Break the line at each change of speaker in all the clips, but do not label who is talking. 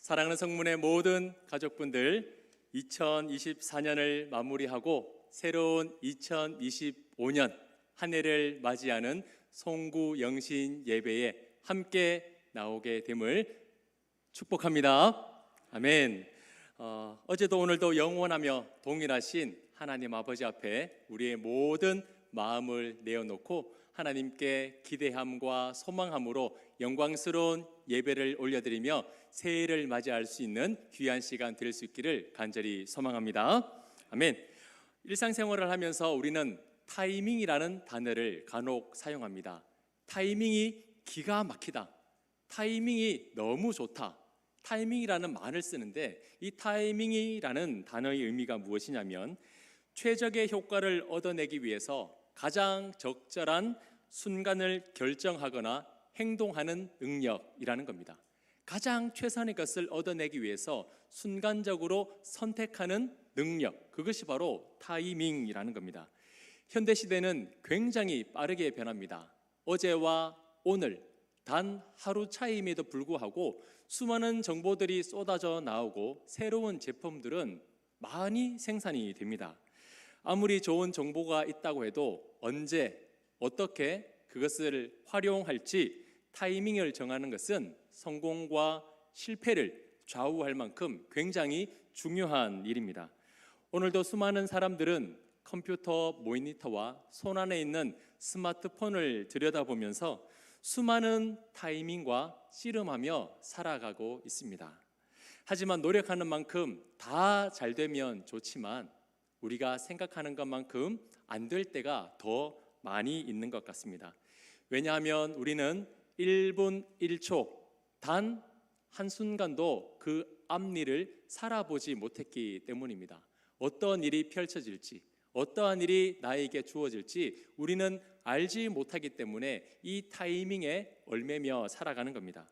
사랑하는 성문의 모든 가족분들, 2024년을 마무리하고 새로운 2025년 한 해를 맞이하는 송구 영신 예배에 함께 나오게 됨을 축복합니다. 아멘. 어제도 오늘도 영원하며 동일하신 하나님 아버지 앞에 우리의 모든 마음을 내어놓고 하나님께 기대함과 소망함으로 영광스러운 예배를 올려드리며 새해를 맞이할 수 있는 귀한 시간 될 수 있기를 간절히 소망합니다. 아멘. 일상생활을 하면서 우리는 타이밍이라는 단어를 간혹 사용합니다. 타이밍이 기가 막히다, 타이밍이 너무 좋다, 타이밍이라는 말을 쓰는데, 이 타이밍이라는 단어의 의미가 무엇이냐면 최적의 효과를 얻어내기 위해서 가장 적절한 순간을 결정하거나 행동하는 능력이라는 겁니다. 가장 최선의 것을 얻어내기 위해서 순간적으로 선택하는 능력, 그것이 바로 타이밍이라는 겁니다. 현대시대는 굉장히 빠르게 변합니다. 어제와 오늘 단 하루 차이임에도 불구하고 수많은 정보들이 쏟아져 나오고 새로운 제품들은 많이 생산이 됩니다. 아무리 좋은 정보가 있다고 해도 언제 어떻게 그것을 활용할지 타이밍을 정하는 것은 성공과 실패를 좌우할 만큼 굉장히 중요한 일입니다. 오늘도 수많은 사람들은 컴퓨터 모니터와 손안에 있는 스마트폰을 들여다보면서 수많은 타이밍과 씨름하며 살아가고 있습니다. 하지만 노력하는 만큼 다 잘 되면 좋지만 우리가 생각하는 것만큼 안 될 때가 더 많이 있는 것 같습니다. 왜냐하면 우리는 1분 1초 단 한순간도 그 앞일을 살아보지 못했기 때문입니다. 어떤 일이 펼쳐질지, 어떠한 일이 나에게 주어질지 우리는 알지 못하기 때문에 이 타이밍에 얽매며 살아가는 겁니다.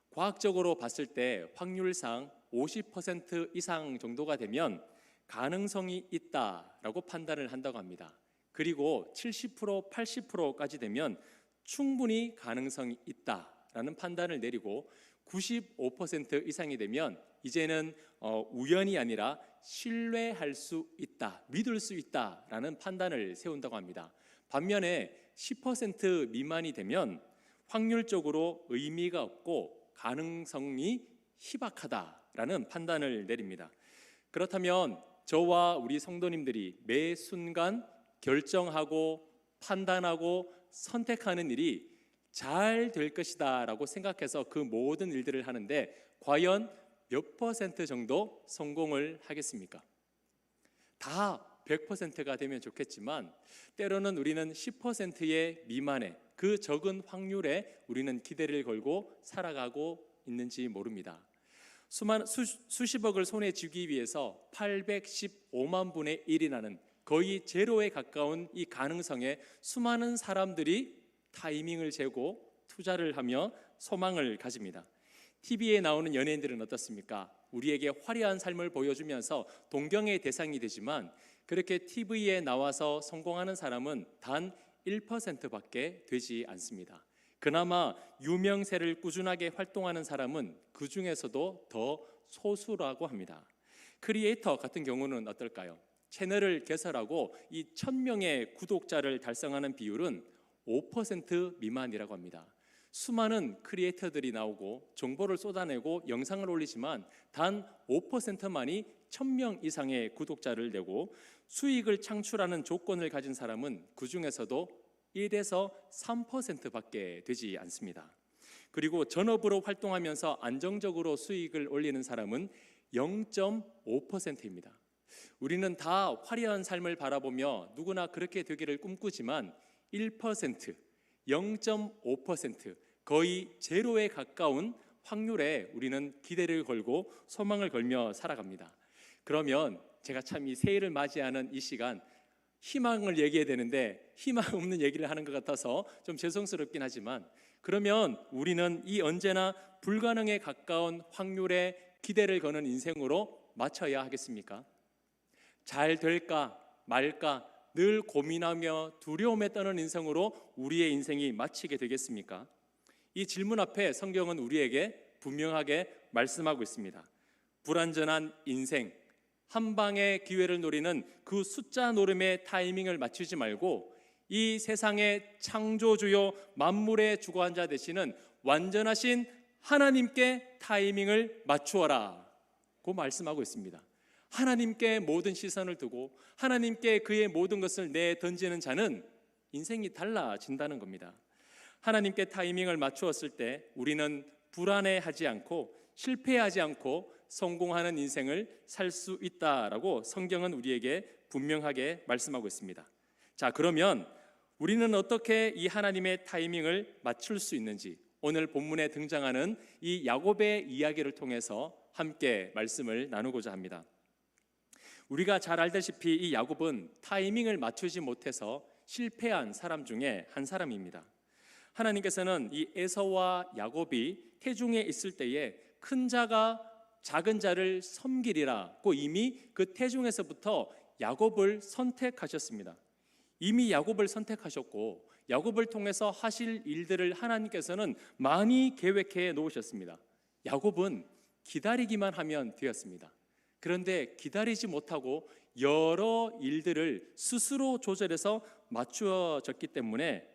과학적으로 봤을 때 확률상 50% 이상 정도가 되면 가능성이 있다라고 판단을 한다고 합니다. 그리고 70%, 80%까지 되면 충분히 가능성이 있다라는 판단을 내리고 95% 이상이 되면 이제는 우연이 아니라 신뢰할 수 있다, 믿을 수 있다라는 판단을 세운다고 합니다. 반면에 10% 미만이 되면 확률적으로 의미가 없고 가능성이 희박하다라는 판단을 내립니다. 그렇다면 저와 우리 성도님들이 매 순간 결정하고 판단하고 선택하는 일이 잘 될 것이다 라고 생각해서 그 모든 일들을 하는데 과연 몇 퍼센트 정도 성공을 하겠습니까? 다 100%가 되면 좋겠지만 때로는 우리는 10%의 미만의 그 적은 확률에 우리는 기대를 걸고 살아가고 있는지 모릅니다. 수십억을 손에 쥐기 위해서 815만 분의 1이라는 거의 제로에 가까운 이 가능성에 수많은 사람들이 타이밍을 재고 투자를 하며 소망을 가집니다. TV에 나오는 연예인들은 어떻습니까? 우리에게 화려한 삶을 보여주면서 동경의 대상이 되지만 그렇게 TV에 나와서 성공하는 사람은 단 1%밖에 되지 않습니다. 그나마 유명세를 꾸준하게 활동하는 사람은 그 중에서도 더 소수라고 합니다. 크리에이터 같은 경우는 어떨까요? 채널을 개설하고 이 1000명의 구독자를 달성하는 비율은 5% 미만이라고 합니다. 수많은 크리에이터들이 나오고 정보를 쏟아내고 영상을 올리지만 단 5%만이 1000명 이상의 구독자를 내고 수익을 창출하는 조건을 가진 사람은 그 중에서도 1에서 3%밖에 되지 않습니다. 그리고 전업으로 활동하면서 안정적으로 수익을 올리는 사람은 0.5%입니다. 우리는 다 화려한 삶을 바라보며 누구나 그렇게 되기를 꿈꾸지만 1%, 0.5%, 거의 제로에 가까운 확률에 우리는 기대를 걸고 소망을 걸며 살아갑니다. 그러면 제가 참 이 새해를 맞이하는 이 시간 희망을 얘기해야 되는데 희망 없는 얘기를 하는 것 같아서 좀 죄송스럽긴 하지만 그러면 우리는 이 언제나 불가능에 가까운 확률에 기대를 거는 인생으로 맞춰야 하겠습니까? 잘 될까 말까 늘 고민하며 두려움에 떠는 인생으로 우리의 인생이 마치게 되겠습니까? 이 질문 앞에 성경은 우리에게 분명하게 말씀하고 있습니다. 불완전한 인생, 한 방의 기회를 노리는 그 숫자 노름의 타이밍을 맞추지 말고 이 세상의 창조주요 만물의 주관자 되시는 완전하신 하나님께 타이밍을 맞추어라 고 말씀하고 있습니다. 하나님께 모든 시선을 두고 하나님께 그의 모든 것을 내던지는 자는 인생이 달라진다는 겁니다. 하나님께 타이밍을 맞추었을 때 우리는 불안해하지 않고 실패하지 않고 성공하는 인생을 살 수 있다라고 성경은 우리에게 분명하게 말씀하고 있습니다. 자, 그러면 우리는 어떻게 이 하나님의 타이밍을 맞출 수 있는지 오늘 본문에 등장하는 이 야곱의 이야기를 통해서 함께 말씀을 나누고자 합니다. 우리가 잘 알다시피 이 야곱은 타이밍을 맞추지 못해서 실패한 사람 중에 한 사람입니다. 하나님께서는 이 에서와 야곱이 태중에 있을 때에 큰 자가 작은 자를 섬기리라고 이미 그 태중에서부터 야곱을 선택하셨습니다. 이미 야곱을 선택하셨고 야곱을 통해서 하실 일들을 하나님께서는 많이 계획해 놓으셨습니다. 야곱은 기다리기만 하면 되었습니다. 그런데 기다리지 못하고 여러 일들을 스스로 조절해서 맞추어졌기 때문에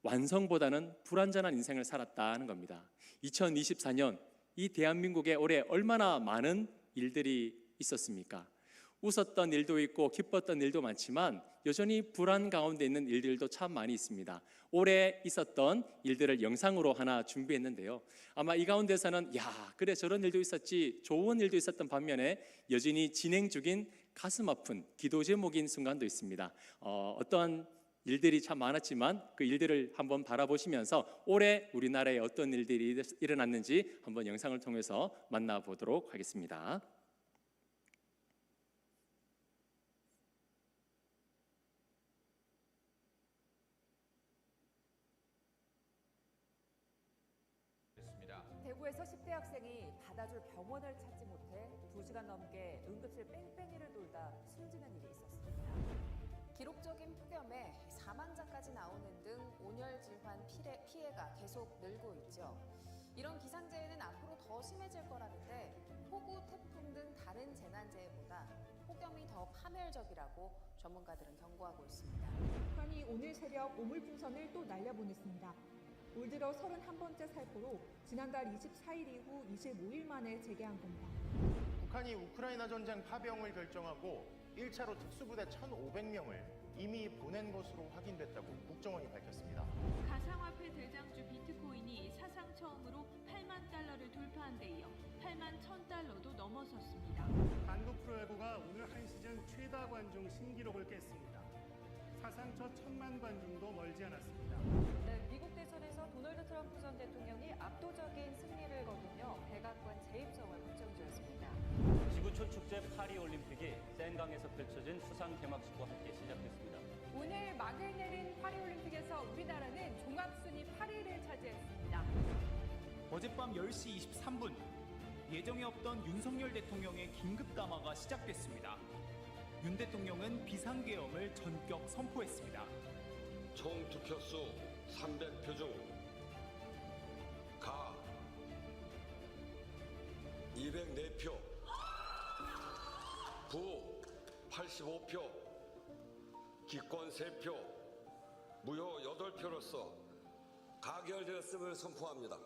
완성보다는 불완전한 인생을 살았다는 겁니다. 2024년 이 대한민국에 올해 얼마나 많은 일들이 있었습니까? 웃었던 일도 있고 기뻤던 일도 많지만 여전히 불안 가운데 있는 일들도 참 많이 있습니다. 올해 있었던 일들을 영상으로 하나 준비했는데요. 아마 이 가운데서는 그래 저런 일도 있었지, 좋은 일도 있었던 반면에 여전히 진행 중인 가슴 아픈 기도 제목인 순간도 있습니다. 어떤 일들이 참 많았지만 그 일들을 한번 바라보시면서 올해 우리나라에 어떤 일들이 일어났는지 한번 영상을 통해서 만나보도록 하겠습니다.
대구에서 10대 학생이 받아줄 병원을 찾지 못해 2시간 넘게 응급실 뺑뺑이를 돌다 숨지는 일이 있었습니다.
기록적인 폭염에 사망자까지 나오는 등 온열 질환 피해가 계속 늘고 있죠. 이런 기상재해는 앞으로 더 심해질 거라는데 폭우, 태풍 등 다른 재난재해보다 폭염이 더 파멸적이라고 전문가들은 경고하고 있습니다.
북한이 오늘 새벽 오물풍선을 또 날려보냈습니다. 올 들어 31번째 살포로 지난달 24일 이후 25일 만에 재개한 겁니다.
북한이 우크라이나 전쟁 파병을 결정하고 1차로 특수부대 1,500명을 이미 보낸 것으로 확인됐다고 국정원이 밝혔습니다.
가상화폐 대장주 비트코인이 사상 처음으로 8만 달러를 돌파한 데 이어 8만 1,000달러도 넘어섰습니다.
한국 프로야구가 오늘 한 시즌 최다 관중 신기록을 깼습니다. 사상 첫 1,000만 관중도 멀지 않았습니다.
네, 미국 대선에서 도널드 트럼프 전 대통령이 압도적인 승리를 거두며 백악관 재입성을 확정지었습니다.
지구촌 축제 파리올림픽이 센강에서 펼쳐진 수상 개막식과 함께 시작됐습니다.
오늘 막을 내린 파리올림픽에서 우리나라는 종합순위 8위를 차지했습니다.
어젯밤 10시 23분 예정에 없던 윤석열 대통령의 긴급 담화가 시작됐습니다. 윤 대통령은 비상계엄을 전격 선포했습니다.
총 득표수 300표 중 가 204표, 부 85표, 기권 3표, 무효 8표로서 가결되었음을 선포합니다.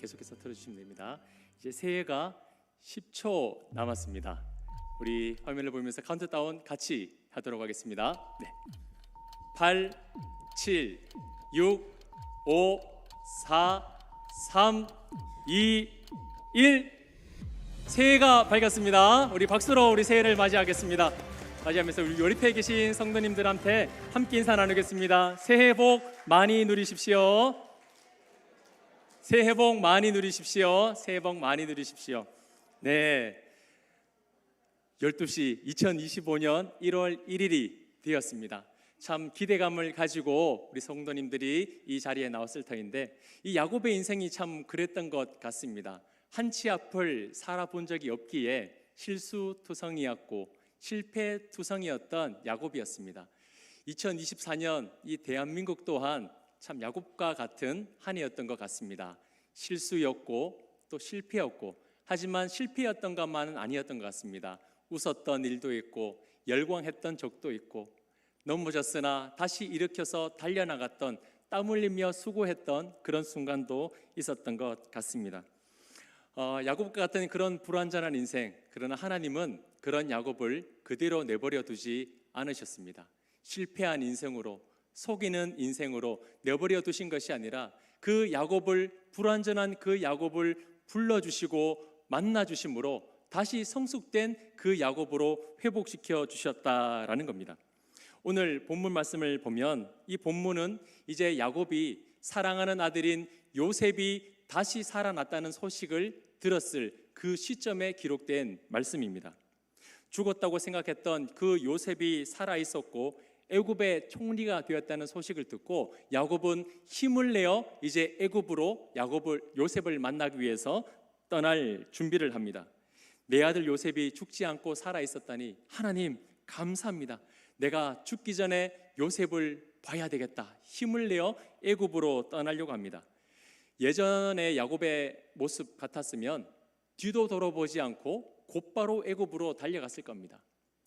계속해서 들어주시면 됩니다. 이제 새해가 10초 남았습니다. 우리 화면을 보면서 카운트다운 같이 하도록 하겠습니다. 네. 8, 7, 6, 5, 4, 3, 2, 1. 새해가 밝았습니다. 우리 박수로 우리 새해를 맞이하겠습니다. 맞이하면서 우리 요리패에 계신 성도님들한테 함께 인사 나누겠습니다. 새해 복 많이 누리십시오. 새해 복 많이 누리십시오. 새해 복 많이 누리십시오. 네, 12시 2025년 1월 1일이 되었습니다. 참 기대감을 가지고 우리 성도님들이 이 자리에 나왔을 터인데 이 야곱의 인생이 참 그랬던 것 같습니다. 한치 앞을 살아본 적이 없기에 실수투성이었고 실패투성이었던 야곱이었습니다. 2024년 이 대한민국 또한 참 야곱과 같은 한 해였던 것 같습니다. 실수였고 또 실패였고 하지만 실패였던 것만은 아니었던 것 같습니다. 웃었던 일도 있고 열광했던 적도 있고 넘어졌으나 다시 일으켜서 달려나갔던 땀 흘리며 수고했던 그런 순간도 있었던 것 같습니다. 야곱과 같은 그런 불완전한 인생, 그러나 하나님은 그런 야곱을 그대로 내버려 두지 않으셨습니다. 실패한 인생으로, 속이는 인생으로 내버려 두신 것이 아니라 그 야곱을, 불완전한 그 야곱을 불러주시고 만나주심으로 다시 성숙된 그 야곱으로 회복시켜 주셨다라는 겁니다. 오늘 본문 말씀을 보면 이 본문은 이제 야곱이 사랑하는 아들인 요셉이 다시 살아났다는 소식을 들었을 그 시점에 기록된 말씀입니다. 죽었다고 생각했던 그 요셉이 살아 있었고 애굽의 총리가 되었다는 소식을 듣고 야곱은 힘을 내어 이제 애굽으로 요셉을 만나기 위해서 떠날 준비를 합니다. 내 아들 요셉이 죽지 않고 살아 있었다니 하나님 감사합니다. 내가 죽기 전에 요셉을 봐야 되겠다. 힘을 내어 애굽으로 떠나려고 합니다. 예전의 야곱의 모습 같았으면 뒤도 돌아보지 않고 곧바로 애굽으로 달려갔을 겁니다.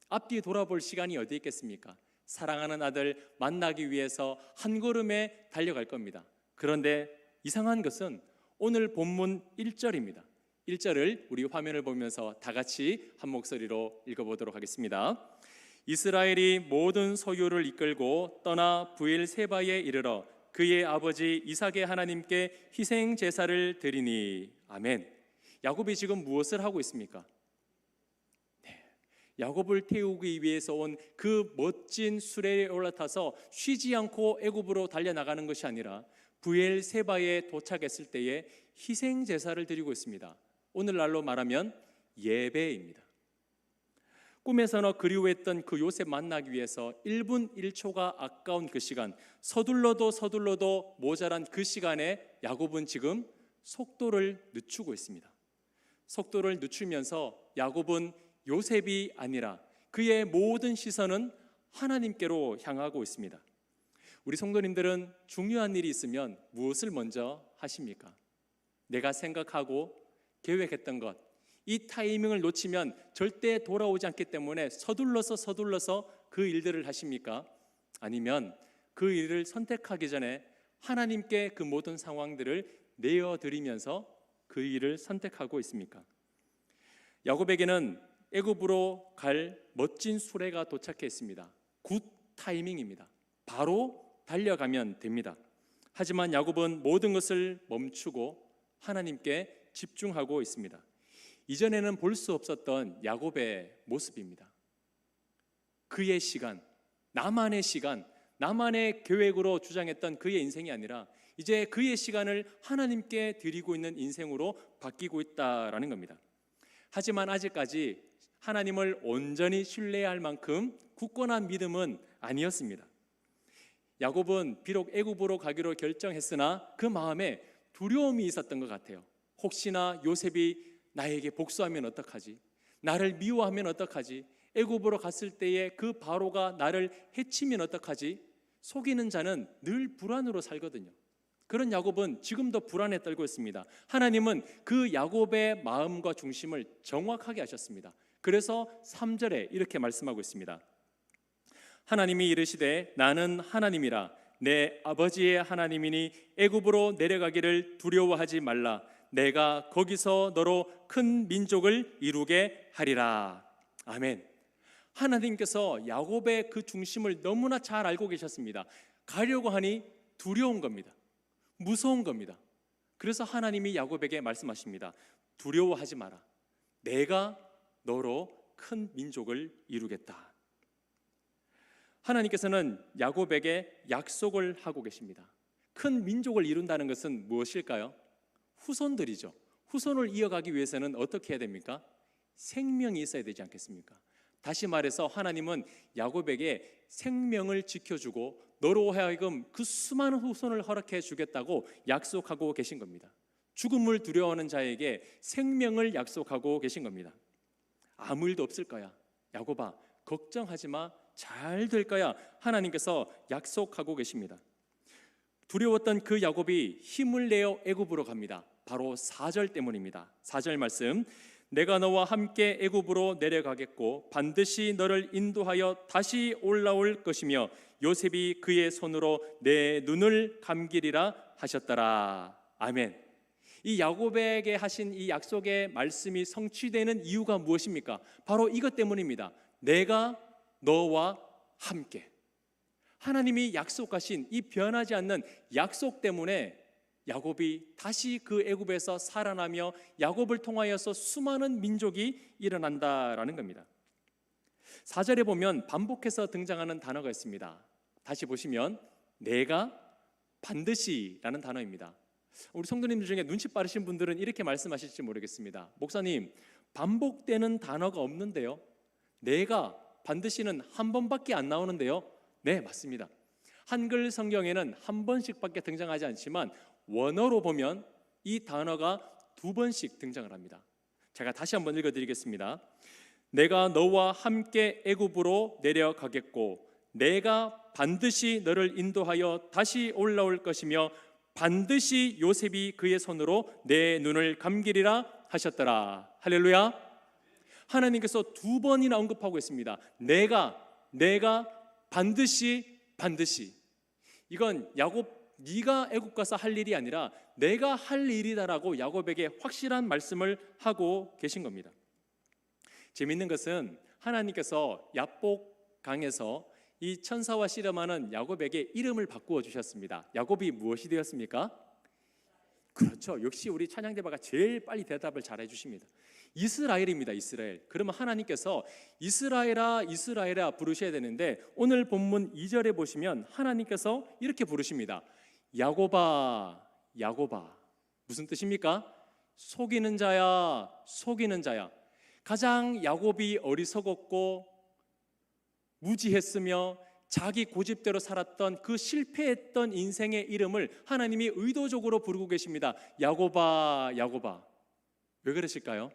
앞뒤 돌아볼 시간이 어디 있겠습니까? 사랑하는 아들 만나기 위해서 한 걸음에 달려갈 겁니다. 그런데 이상한 것은 오늘 본문 1절입니다. 1절을 우리 화면을 보면서 다 같이 한 목소리로 읽어보도록 하겠습니다. 이스라엘이 모든 소유를 이끌고 떠나 브엘세바에 이르러 그의 아버지 이삭의 하나님께 희생 제사를 드리니. 아멘. 야곱이 지금 무엇을 하고 있습니까? 야곱을 태우기 위해서 온 그 멋진 수레에 올라타서 쉬지 않고 애굽으로 달려나가는 것이 아니라 브엘세바에 도착했을 때에 희생 제사를 드리고 있습니다. 오늘날로 말하면 예배입니다. 꿈에서나 그리워했던 그 요셉 만나기 위해서 1분 1초가 아까운 그 시간, 서둘러도 모자란 그 시간에 야곱은 지금 속도를 늦추고 있습니다. 속도를 늦추면서 야곱은 요셉이 아니라 그의 모든 시선은 하나님께로 향하고 있습니다. 우리 성도님들은 중요한 일이 있으면 무엇을 먼저 하십니까? 내가 생각하고 계획했던 것, 이 타이밍을 놓치면 절대 돌아오지 않기 때문에 서둘러서 그 일들을 하십니까? 아니면 그 일을 선택하기 전에 하나님께 그 모든 상황들을 내어드리면서 그 일을 선택하고 있습니까? 야곱에게는 애굽으로 갈 멋진 수레가 도착했습니다. 굿 타이밍입니다. 바로 달려가면 됩니다. 하지만 야곱은 모든 것을 멈추고 하나님께 집중하고 있습니다. 이전에는 볼 수 없었던 야곱의 모습입니다. 그의 시간, 나만의 시간, 나만의 계획으로 주장했던 그의 인생이 아니라 이제 그의 시간을 하나님께 드리고 있는 인생으로 바뀌고 있다라는 겁니다. 하지만 아직까지 하나님을 온전히 신뢰할 만큼 굳건한 믿음은 아니었습니다. 야곱은 비록 애굽으로 가기로 결정했으나 그 마음에 두려움이 있었던 것 같아요. 혹시나 요셉이 나에게 복수하면 어떡하지? 나를 미워하면 어떡하지? 애굽으로 갔을 때에 그 바로가 나를 해치면 어떡하지? 속이는 자는 늘 불안으로 살거든요. 그런 야곱은 지금도 불안에 떨고 있습니다. 하나님은 그 야곱의 마음과 중심을 정확하게 하셨습니다. 그래서 3절에 이렇게 말씀하고 있습니다. 하나님이 이르시되 나는 하나님이라 내 아버지의 하나님이니 애굽으로 내려가기를 두려워하지 말라. 내가 거기서 너로 큰 민족을 이루게 하리라. 아멘. 하나님께서 야곱의 그 중심을 너무나 잘 알고 계셨습니다. 가려고 하니 두려운 겁니다. 무서운 겁니다. 그래서 하나님이 야곱에게 말씀하십니다. 두려워하지 마라. 내가 너로 큰 민족을 이루겠다. 하나님께서는 야곱에게 약속을 하고 계십니다. 큰 민족을 이룬다는 것은 무엇일까요? 후손들이죠. 후손을 이어가기 위해서는 어떻게 해야 됩니까? 생명이 있어야 되지 않겠습니까? 다시 말해서 하나님은 야곱에게 생명을 지켜주고 너로 하여금 그 수많은 후손을 허락해 주겠다고 약속하고 계신 겁니다. 죽음을 두려워하는 자에게 생명을 약속하고 계신 겁니다. 아무 일도 없을 거야. 야곱아, 걱정하지 마. 잘 될 거야. 하나님께서 약속하고 계십니다. 두려웠던 그 야곱이 힘을 내어 애굽으로 갑니다. 바로 4절 때문입니다. 4절 말씀. 내가 너와 함께 애굽으로 내려가겠고 반드시 너를 인도하여 다시 올라올 것이며 요셉이 그의 손으로 내 눈을 감기리라 하셨더라. 아멘. 이 야곱에게 하신 이 약속의 말씀이 성취되는 이유가 무엇입니까? 바로 이것 때문입니다. 내가 너와 함께. 하나님이 약속하신 이 변하지 않는 약속 때문에 야곱이 다시 그 애굽에서 살아나며 야곱을 통하여서 수많은 민족이 일어난다라는 겁니다. 4절에 보면 반복해서 등장하는 단어가 있습니다. 다시 보시면 내가 반드시라는 단어입니다. 우리 성도님들 중에 눈치 빠르신 분들은 이렇게 말씀하실지 모르겠습니다. 목사님, 반복되는 단어가 없는데요. 내가 반드시는 한 번밖에 안 나오는데요. 네, 맞습니다. 한글 성경에는 한 번씩밖에 등장하지 않지만 원어로 보면 이 단어가 2번씩 등장을 합니다. 제가 다시 한번 읽어드리겠습니다. 내가 너와 함께 애굽으로 내려가겠고 내가 반드시 너를 인도하여 다시 올라올 것이며 반드시 요셉이 그의 손으로 내 눈을 감기리라 하셨더라. 할렐루야. 하나님께서 2번이나 언급하고 있습니다. 내가 반드시. 이건 야곱 네가 애굽 가서 할 일이 아니라 내가 할 일이다라고 야곱에게 확실한 말씀을 하고 계신 겁니다. 재미있는 것은 하나님께서 야복강에서 이 천사와 씨름하는 야곱에게 이름을 바꾸어 주셨습니다. 야곱이 무엇이 되었습니까? 그렇죠. 역시 우리 찬양대바가 제일 빨리 대답을 잘해 주십니다. 이스라엘입니다. 이스라엘. 그러면 하나님께서 이스라엘아 부르셔야 되는데 오늘 본문 2절에 보시면 하나님께서 이렇게 부르십니다. 야곱아. 무슨 뜻입니까? 속이는 자야. 가장 야곱이 어리석었고 무지했으며 자기 고집대로 살았던 그 실패했던 인생의 이름을 하나님이 의도적으로 부르고 계십니다. 야곱아. 왜 그러실까요?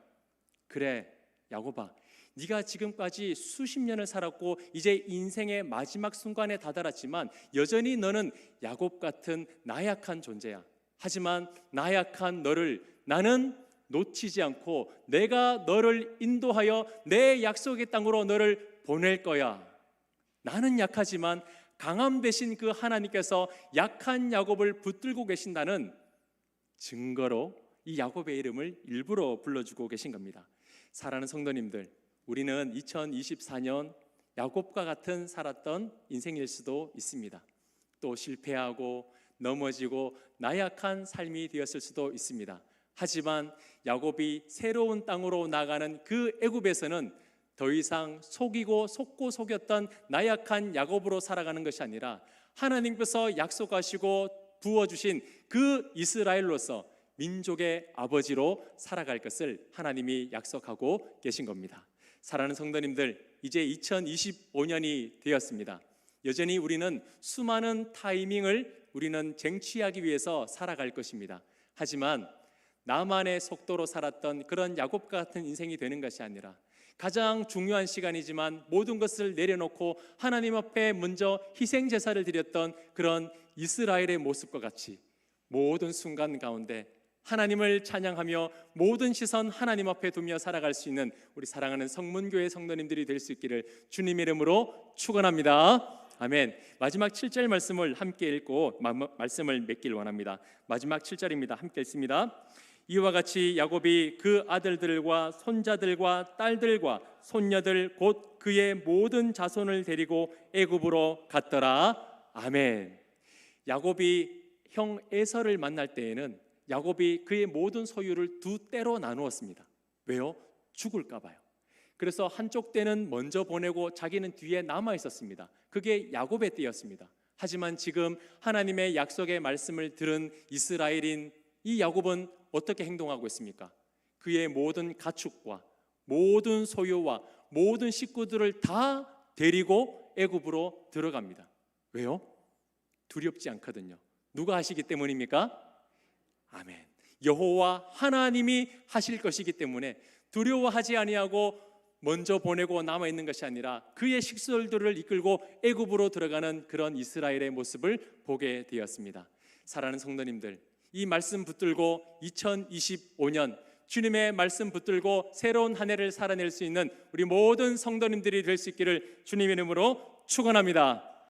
그래, 야곱아, 네가 지금까지 수십 년을 살았고 이제 인생의 마지막 순간에 다다랐지만 여전히 너는 야곱 같은 나약한 존재야. 하지만 나약한 너를 나는 놓치지 않고 내가 너를 인도하여 내 약속의 땅으로 너를 보낼 거야. 나는 약하지만 강함 대신 그 하나님께서 약한 야곱을 붙들고 계신다는 증거로 이 야곱의 이름을 일부러 불러주고 계신 겁니다. 사랑하는 성도님들, 우리는 2024년 야곱과 같은 살았던 인생일 수도 있습니다. 또 실패하고 넘어지고 나약한 삶이 되었을 수도 있습니다. 하지만 야곱이 새로운 땅으로 나가는 그 애굽에서는 더 이상 속이고 속였던 나약한 야곱으로 살아가는 것이 아니라 하나님께서 약속하시고 부어주신 그 이스라엘로서 민족의 아버지로 살아갈 것을 하나님이 약속하고 계신 겁니다. 사랑하는 성도님들, 이제 2025년이 되었습니다. 여전히 우리는 수많은 타이밍을 우리는 쟁취하기 위해서 살아갈 것입니다. 하지만 나만의 속도로 살았던 그런 야곱 같은 인생이 되는 것이 아니라 가장 중요한 시간이지만 모든 것을 내려놓고 하나님 앞에 먼저 희생 제사를 드렸던 그런 이스라엘의 모습과 같이 모든 순간 가운데 하나님을 찬양하며 모든 시선 하나님 앞에 두며 살아갈 수 있는 우리 사랑하는 성문교회 성도님들이 될 수 있기를 주님의 이름으로 축원합니다. 아멘. 마지막 7절 말씀을 함께 읽고 말씀을 맺길 원합니다. 마지막 7절입니다. 함께 읽습니다. 이와 같이 야곱이 그 아들들과 손자들과 딸들과 손녀들 곧 그의 모든 자손을 데리고 애굽으로 갔더라. 아멘. 야곱이 형 에서를 만날 때에는 야곱이 그의 모든 소유를 두 때로 나누었습니다. 왜요? 죽을까 봐요. 그래서 한쪽 때는 먼저 보내고 자기는 뒤에 남아 있었습니다. 그게 야곱의 때였습니다. 하지만 지금 하나님의 약속의 말씀을 들은 이스라엘인 이 야곱은 어떻게 행동하고 있습니까? 그의 모든 가축과 모든 소유와 모든 식구들을 다 데리고 애굽으로 들어갑니다. 왜요? 두렵지 않거든요. 누가 하시기 때문입니까? 아멘. 여호와 하나님이 하실 것이기 때문에 두려워하지 아니하고 먼저 보내고 남아 있는 것이 아니라 그의 식솔들을 이끌고 애굽으로 들어가는 그런 이스라엘의 모습을 보게 되었습니다. 사랑하는 성도님들, 이 말씀 붙들고 2025년 주님의 말씀 붙들고 새로운 한 해를 살아낼 수 있는 우리 모든 성도님들이 될 수 있기를 주님의 이름으로 축원합니다.